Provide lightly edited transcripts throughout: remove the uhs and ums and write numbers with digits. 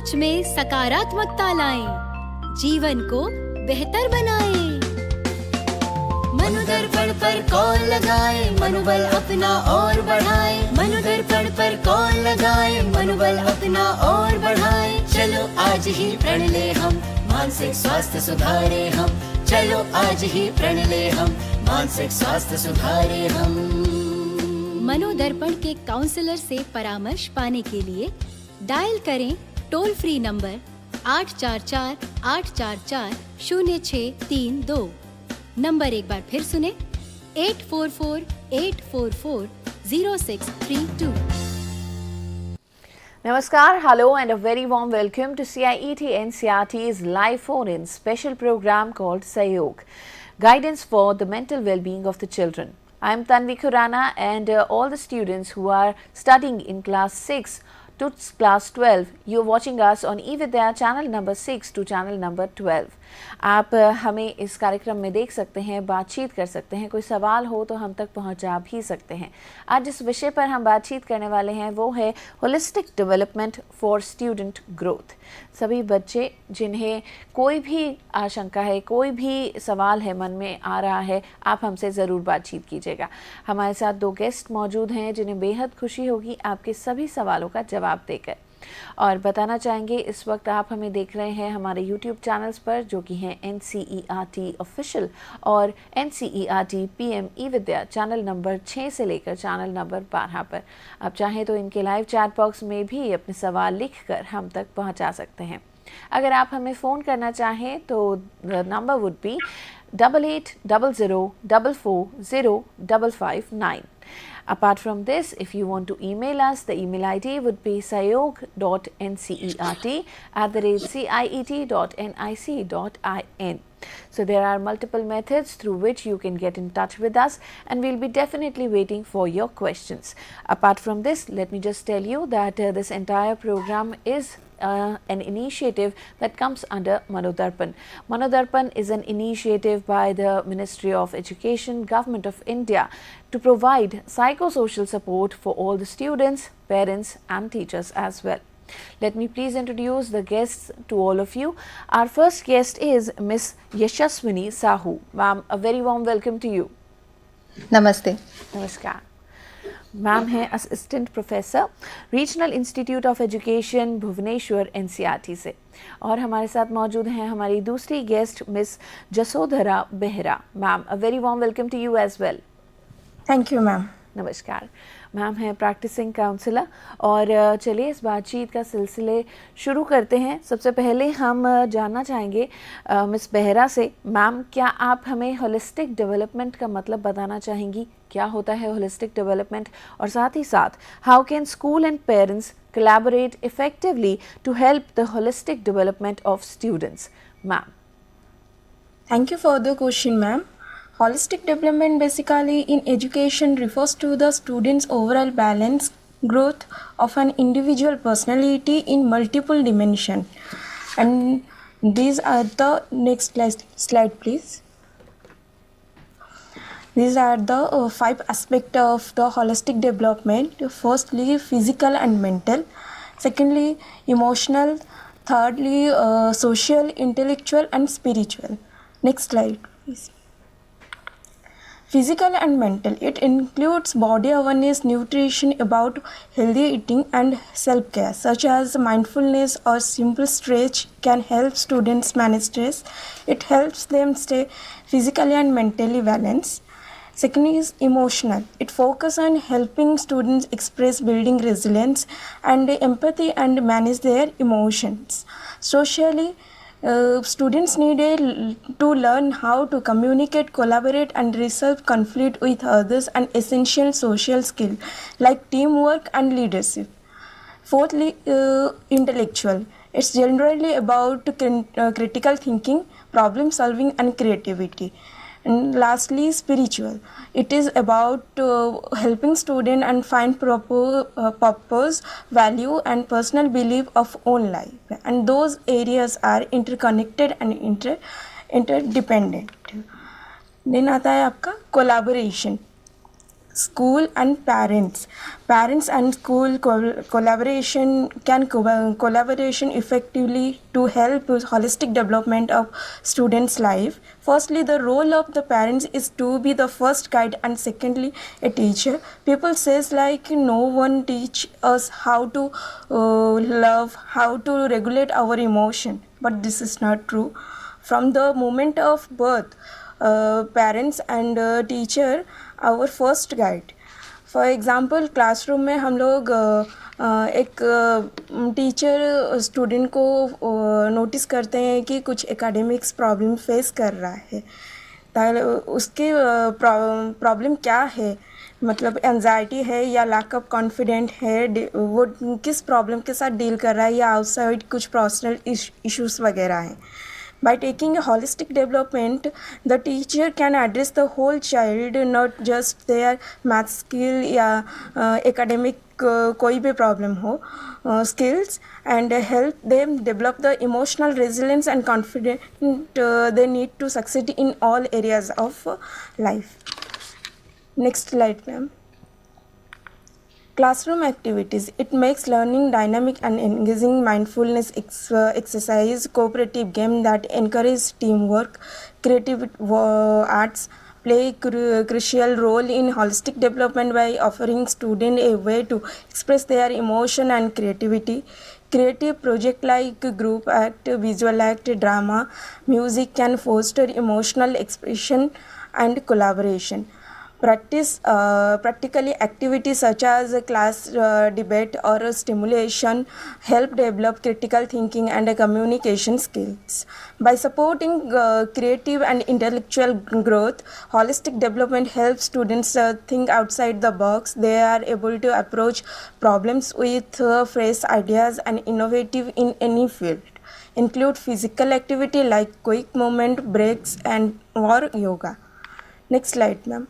सोच में सकारात्मकता लाएं, जीवन को बेहतर बनाएं। मनोदर्पण पर कॉल लगाएं, मनोबल अपना और बढ़ाएं। मनोदर्पण पर कॉल लगाएं, मनोबल अपना और बढ़ाएं। चलो आज ही प्रण ले हम, मानसिक स्वास्थ्य सुधारे हम। चलो आज ही प्रण ले हम, मानसिक स्वास्थ्य सुधारे हम। मनोदर्पण के काउंसलर से परामर्श पाने के लिए डायल करें टोल फ्री नंबर 844-844-0632। नंबर एक बार फिर सुने 844-844-0632। Namaskar, hello and a very warm welcome to CIET NCRT's live phone-in special program called Sahyog, Guidance for the Mental Well-being of the Children. I am Tanvi Khurana and all the students who are studying in class 6 to class 12, you are watching us on eVidya channel number 6 to channel number 12. आप हमें इस कार्यक्रम में देख सकते हैं, बातचीत कर सकते हैं, कोई सवाल हो तो हम तक पहुंचा भी सकते हैं। आज जिस विषय पर हम बातचीत करने वाले हैं वो है holistic development for student growth. सभी बच्चे जिन्हें कोई भी आशंका है, कोई भी सवाल है मन में आ रहा है, आप हमसे ज़रूर बातचीत कीजिएगा। हमारे साथ दो गेस्ट मौजूद हैं जिन्हें बेहद खुशी होगी आपके सभी सवालों का जवाब देकर। और बताना चाहेंगे इस वक्त आप हमें देख रहे हैं हमारे YouTube चैनल्स पर जो कि हैं ncertofficial और ncertpm eVidya चैनल नंबर 6 से लेकर चैनल नंबर 12 पर। आप चाहें तो इनके लाइव चैट बॉक्स में भी अपने सवाल लिखकर हम तक पहुंचा सकते हैं। अगर आप हमें फ़ोन करना चाहें तो number would be 8800440559। Apart from this, if you want to email us, the email ID would be sayog.ncert@ciet.nic.in. So there are multiple methods through which you can get in touch with us and we'll be definitely waiting for your questions. Apart from this, let me just tell you that this entire program is an initiative that comes under MANODARPAN. MANODARPAN is an initiative by the Ministry of Education, Government of India to provide psychosocial support for all the students, parents and teachers as well. Let me please introduce the guests to all of you. Our first guest is Miss Yashaswini Sahu. Ma'am, a very warm welcome to you. Namaste. Namaskar. Ma'am है assistant professor regional institute of education Bhubaneswar NCRT से। और हमारे साथ मौजूद हैं हमारी दूसरी guest miss Jasodhara Behera. Ma'am, a very warm welcome to you as well. Thank you ma'am. नमस्कार। मैम है प्रैक्टिसिंग काउंसलर। और चलिए इस बातचीत का सिलसिले शुरू करते हैं। सबसे पहले हम जानना चाहेंगे मिस बेहरा से, मैम क्या आप हमें होलिस्टिक डेवलपमेंट का मतलब बताना चाहेंगी? क्या होता है होलिस्टिक डेवलपमेंट और साथ ही साथ how can school and parents collaborate effectively to help the holistic development of students? Ma'am. Thank you for the question, ma'am. Holistic development basically in education refers to the student's overall balance growth of an individual personality in multiple dimensions. And these are the next slide please. These are the 5 aspects of the holistic development. Firstly, physical and mental. Secondly, emotional. Thirdly, social, intellectual and spiritual. Next slide, please. Physical and mental. It includes body awareness, nutrition, about healthy eating and self-care, such as mindfulness or simple stretch can help students manage stress. It helps them stay physically and mentally balanced. Second is emotional. It focuses on helping students express, building resilience and empathy and manage their emotions. Socially, students need to learn how to communicate, collaborate and resolve conflict with others and essential social skills like teamwork and leadership. Fourthly, intellectual. It's generally about critical thinking, problem solving and creativity. And lastly, spiritual. It is about helping students and find proper purpose, value and personal belief of own life. And those areas are interconnected and interdependent. Then आता है आपका collaboration. school and parents and school collaboration can collaboration effectively to help with holistic development of students life. Firstly, the role of the parents is to be the first guide, and secondly a teacher. People says like no one teach us how to love, how to regulate our emotion, but this is not true. From the moment of birth, parents and teacher our first guide. For example classroom में हम लोग एक teacher student को notice करते हैं कि कुछ academics problem face कर रहा है, उसके प्रॉब्लम क्या है, मतलब एंजाइटी है या लैक ऑफ कॉन्फिडेंट है, वो किस प्रॉब्लम के साथ डील कर रहा है या आउटसाइड कुछ पर्सनल इश्यूज़ वगैरह हैं. By taking a holistic development, the teacher can address the whole child, not just their math skill या academic कोई भी problem हो, skills, and help them develop the emotional resilience and confidence they need to succeed in all areas of life. Next slide, ma'am. Classroom activities. It makes learning dynamic and engaging. Mindfulness exercise, cooperative game that encourage teamwork, creative arts play crucial role in holistic development by offering students a way to express their emotion and creativity. Creative project like group act, visual act, drama, music can foster emotional expression and collaboration. Practically activities such as class debate or stimulation help develop critical thinking and communication skills. By supporting creative and intellectual growth, holistic development helps students think outside the box. They are able to approach problems with fresh ideas and innovative in any field. Include physical activity like quick movement breaks and or yoga. Next slide, ma'am.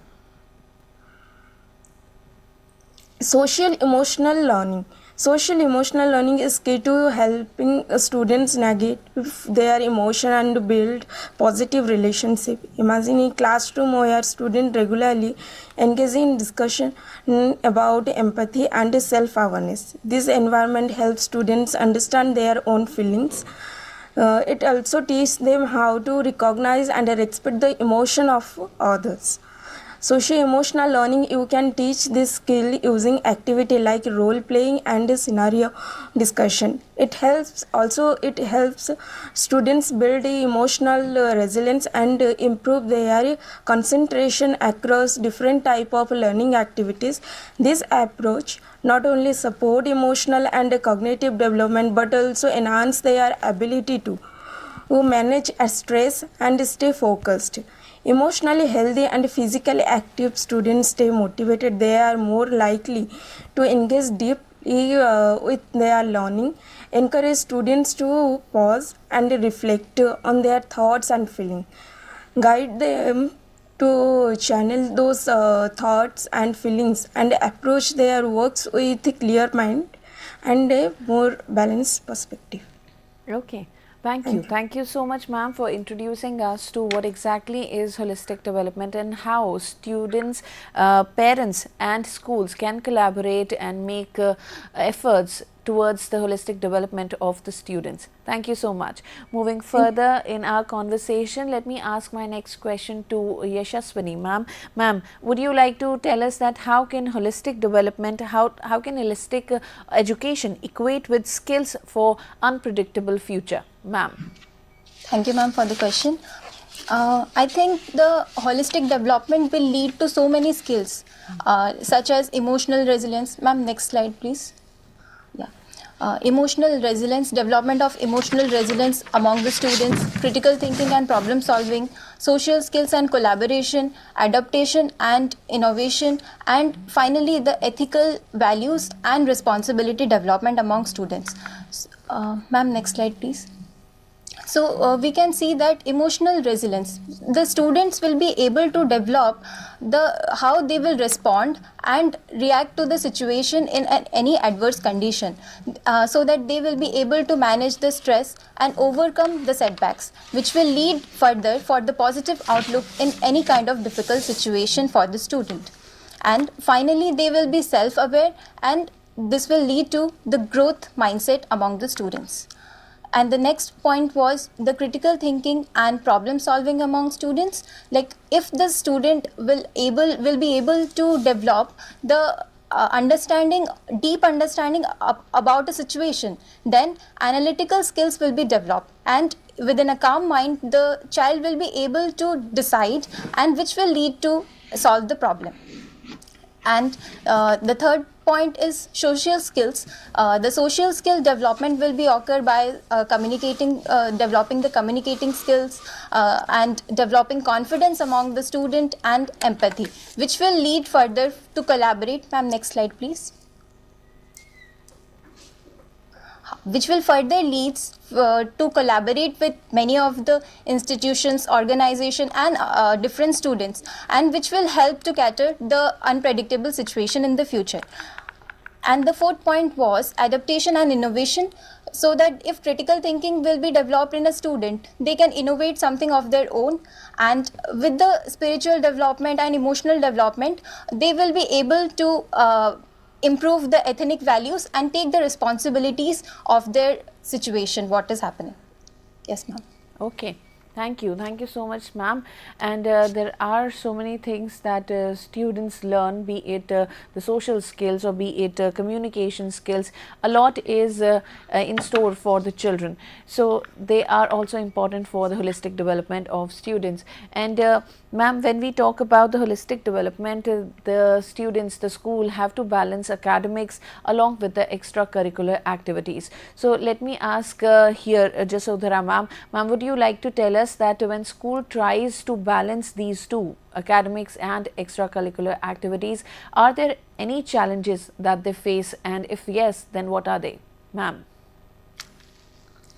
Social emotional learning. Social emotional learning is key to helping students navigate their emotion and build positive relationship. Imagine a classroom where students regularly engage in discussion about empathy and self-awareness. This environment helps students understand their own feelings. It also teaches them how to recognize and respect the emotion of others. Socio-emotional learning, you can teach this skill using activity like role playing and scenario discussion. It helps students build emotional resilience and improve their concentration across different type of learning activities. This approach not only support emotional and cognitive development but also enhance their ability to manage stress and stay focused. Emotionally healthy and physically active students stay motivated. They are more likely to engage deeply with their learning. Encourage students to pause and reflect on their thoughts and feelings. Guide them to channel those thoughts and feelings and approach their works with a clear mind and a more balanced perspective. Okay. Thank you. Thank you so much, ma'am, for introducing us to what exactly is holistic development and how students, parents and schools can collaborate and make efforts towards the holistic development of the students. Thank you so much. Moving further in our conversation, let me ask my next question to Yashaswini, ma'am. Ma'am, would you like to tell us that how can holistic development, how can holistic education equate with skills for unpredictable future? Ma'am. Thank you, ma'am, for the question. I think the holistic development will lead to so many skills such as emotional resilience. Ma'am, next slide, please. Emotional resilience, development of emotional resilience among the students, critical thinking and problem solving, social skills and collaboration, adaptation and innovation, and finally the ethical values and responsibility development among students. Ma'am, next slide, please. So we can see that emotional resilience, the students will be able to develop how they will respond and react to the situation in any adverse condition, so that they will be able to manage the stress and overcome the setbacks, which will lead further for the positive outlook in any kind of difficult situation for the student. and finally they will be self-aware, and this will lead to the growth mindset among the students. And the next point was the critical thinking and problem solving among students. Like if the student will be able to develop the deep understanding about a situation, then analytical skills will be developed, and within a calm mind the child will be able to decide, and which will lead to solve the problem. And the third point is social skills. The social skill development will be occur by developing the communicating skills and developing confidence among the student, and empathy, which will lead further to collaborate. Ma'am, next slide please. Which will further leads to collaborate with many of the institutions, organization, and different students, and which will help to cater the unpredictable situation in the future. And the fourth point was adaptation and innovation, so that if critical thinking will be developed in a student, they can innovate something of their own, and with the spiritual development and emotional development, they will be able to improve the ethnic values and take the responsibilities of their situation, what is happening. Yes, ma'am. Okay. Thank you so much, ma'am. And there are so many things that students learn, be it the social skills or be it communication skills. A lot is in store for the children, so they are also important for the holistic development of students. And ma'am, when we talk about the holistic development, the students, the school have to balance academics along with the extracurricular activities. So let me ask here Jasodhara ma'am, would you like to tell us that when school tries to balance these two, academics and extracurricular activities, are there any challenges that they face, and if yes, then what are they, ma'am?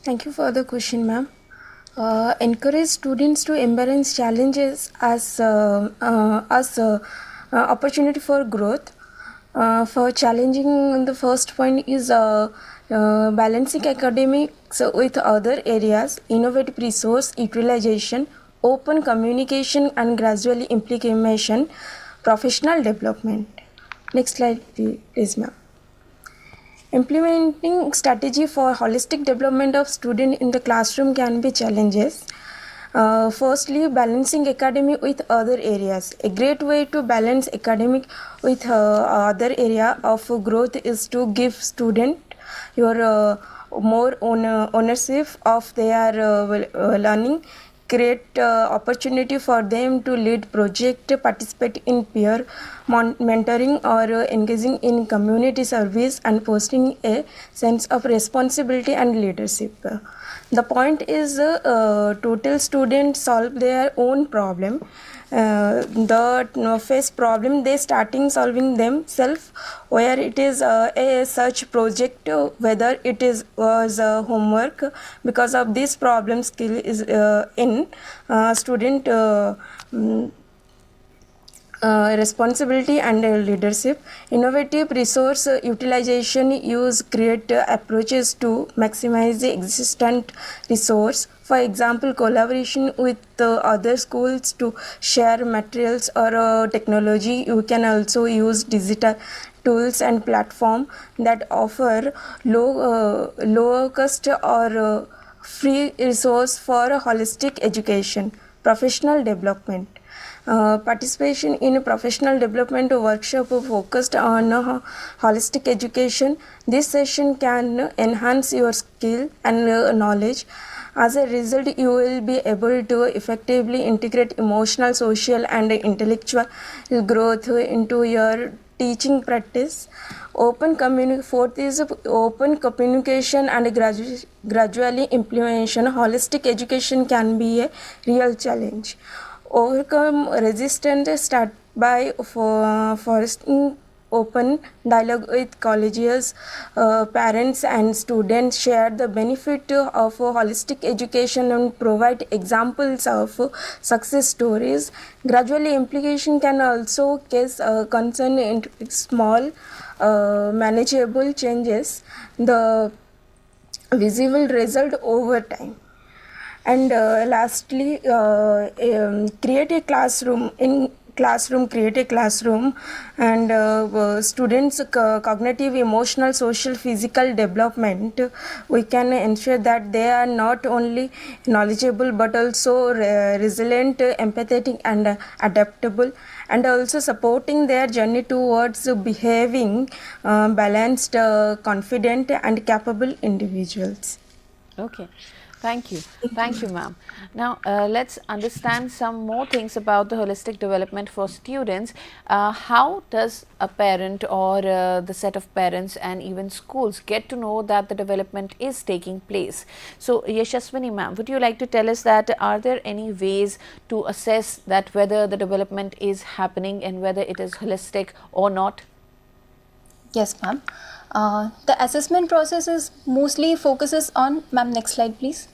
Thank you for the question, ma'am. Encourage students to embrace challenges as opportunity for growth. For challenging, the first point is balancing academics with other areas, innovative resource utilization, open communication, and gradually implementation, professional development. Next slide, please, ma'am. Implementing strategy for holistic development of student in the classroom can be challenges. Firstly, balancing academic with other areas. A great way to balance academic with other area of growth is to give student your more ownership of their learning. Create opportunity for them to lead project, participate in peer mentoring, or engaging in community service, and fostering a sense of responsibility and leadership. The point is total students solve their own problem. The face problem they starting solving themselves, where it is a such project, whether it is was homework. Because of this problem skill is in student responsibility and leadership. Innovative resource utilization use create approaches to maximize the existent resource. For example, collaboration with other schools to share materials or technology. You can also use digital tools and platform that offer low cost or free resource for holistic education. Professional development. Participation in a professional development workshop focused on holistic education. This session can enhance your skill and knowledge. As a result, you will be able to effectively integrate emotional, social, and intellectual growth into your teaching practice. Fourth is open communication and gradually implementation. Holistic education can be a real challenge. Overcome resistance start by fostering open dialogue with colleges, parents and students. Share the benefit of holistic education and provide examples of success stories. Gradually implication can also case concern in small manageable changes, the visible result over time. And lastly, create a classroom in classroom, create a classroom, and students' cognitive, emotional, social, physical development, we can ensure that they are not only knowledgeable but also resilient, empathetic, and adaptable, and also supporting their journey towards behaving balanced, confident, and capable individuals. Okay, thank you. Thank you, ma'am. Now, let's understand some more things about the holistic development for students. How does a parent or the set of parents and even schools get to know that the development is taking place? So, Yashaswini ma'am, would you like to tell us that are there any ways to assess that whether the development is happening and whether it is holistic or not? Yes, ma'am. The assessment process is mostly focuses on, ma'am, next slide please.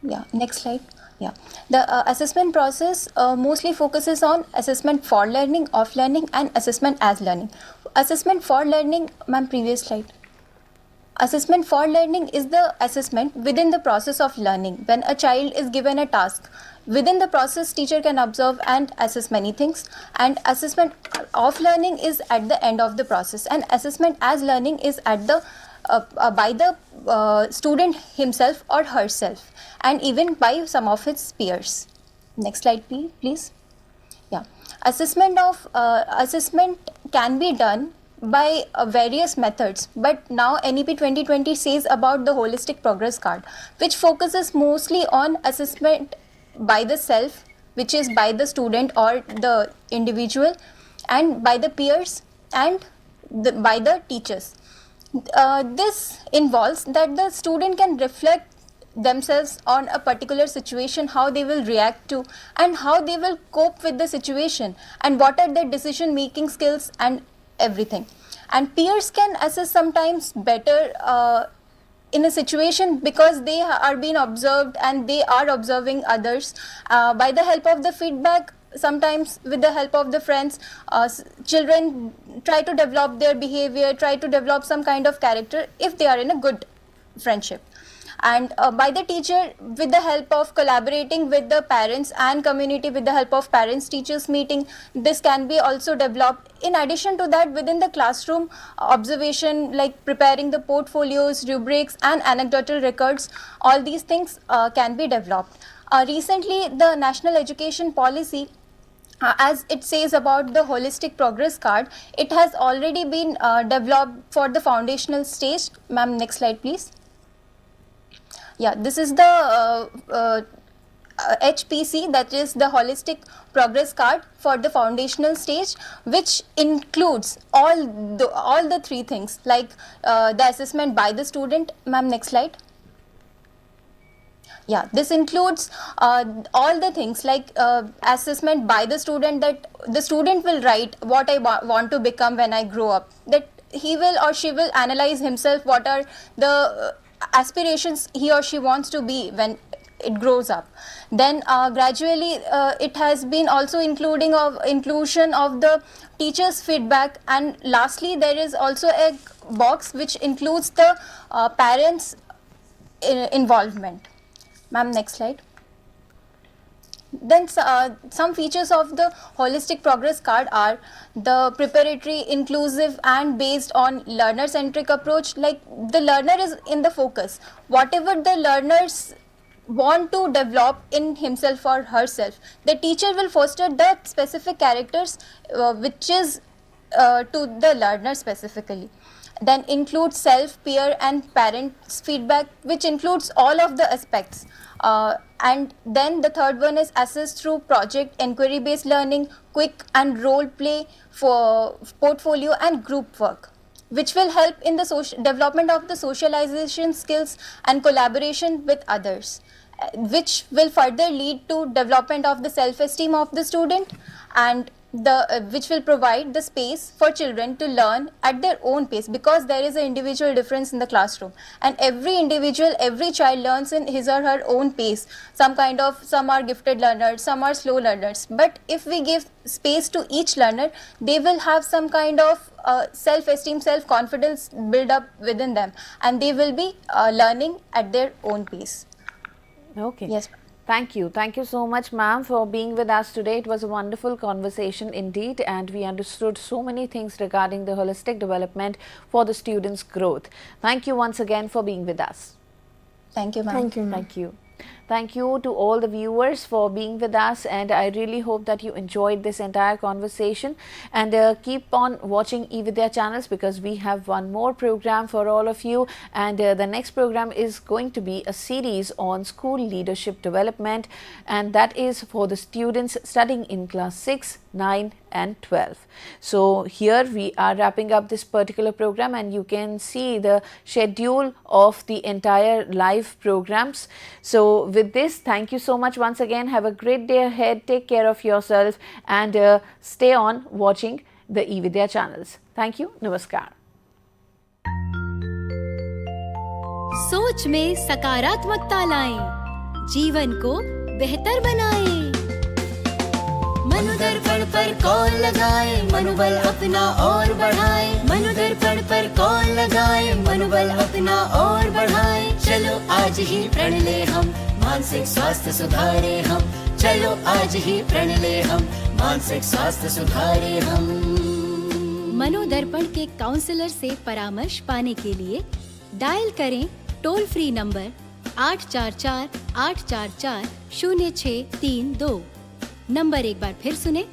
Yeah, next slide. Yeah, the assessment process mostly focuses on assessment for learning, of learning, and assessment as learning. Assessment for learning, ma'am, previous slide. Assessment for learning is the assessment within the process of learning. When a child is given a task, within the process teacher can observe and assess many things, and assessment of learning is at the end of the process, and assessment as learning is at the by the student himself or herself, and even by some of his peers. Next slide please. Yeah, assessment can be done by various methods, but now NEP 2020 says about the holistic progress card, which focuses mostly on assessment by the self, which is by the student or the individual, and by the peers, and by the teachers. This involves that the student can reflect themselves on a particular situation, how they will react to and how they will cope with the situation, and what are their decision making skills and everything. And peers can assess sometimes better in a situation because they are being observed and they are observing others by the help of the feedback. Sometimes with the help of the friends, children try to develop their behavior, try to develop some kind of character if they are in a good friendship. And by the teacher, with the help of collaborating with the parents and community, with the help of parents teachers meeting, this can be also developed. In addition to that, within the classroom, observation like preparing the portfolios, rubrics, and anecdotal records, all these things can be developed. Recently, the National Education Policy, as it says about the holistic progress card, it has already been developed for the foundational stage. Ma'am, next slide please. Yeah, this is the HPC, that is the holistic progress card for the foundational stage, which includes all the three things, like the assessment by the student. Ma'am, next slide. Yeah, this includes all the things like assessment by the student, that the student will write what I want to become when I grow up, that he will or she will analyze himself, what are the aspirations he or she wants to be when it grows up. Then gradually it has been also inclusion of the teachers' feedback, and lastly there is also a box which includes the parents' involvement. Ma'am, next slide. Then some features of the holistic progress card are the preparatory, inclusive, and based on learner-centric approach. Like the learner is in the focus. Whatever the learners want to develop in himself or herself, the teacher will foster that specific characters which is to the learner specifically. Then includes self, peer, and parents' feedback, which includes all of the aspects. And then the third one is assessed through project, inquiry-based learning, quick and role play for portfolio and group work, which will help in the development of the socialization skills and collaboration with others, which will further lead to development of the self-esteem of the student, and which will provide the space for children to learn at their own pace, because there is an individual difference in the classroom, and every child learns in his or her own pace. Some are gifted learners, some are slow learners, but if we give space to each learner, they will have some kind of self-esteem, self-confidence build up within them, and they will be learning at their own pace. Okay. Yes. Thank you. Thank you so much, ma'am, for being with us today. It was a wonderful conversation indeed, and we understood so many things regarding the holistic development for the students' growth. Thank you once again for being with us. Thank you, ma'am. Thank you, ma'am. Thank you. Thank you to all the viewers for being with us, and I really hope that you enjoyed this entire conversation, and keep on watching eVidya channels, because we have one more program for all of you, and the next program is going to be a series on school leadership development, and that is for the students studying in class 6, 9 and 12. So here we are wrapping up this particular program, and you can see the schedule of the entire live programs. So with this, thank you so much once again. Have a great day ahead. Take care of yourself, and stay on watching the eVidya channels. Thank you. Namaskar. सोच में सकारात्मकता लाएं, जीवन को बेहतर बनाएं। मनोदर्पण पर call लगाएं, मनोबल अपना और बढ़ाएं। मनोदर्पण पर कॉल लगाएं, मनोबल अपना और बढ़ाएं। चलो आज ही प्रण ले हम, मानसिक स्वास्थ्य सुधारे हम। चलो आज ही प्रण ले हम, मानसिक स्वास्थ्य सुधारे हम। मनोदर्पण के काउंसलर से परामर्श पाने के लिए डायल करें टोल फ्री नंबर 844-844-0632। नंबर एक बार फिर सुने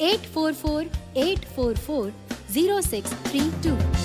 844-844-0632।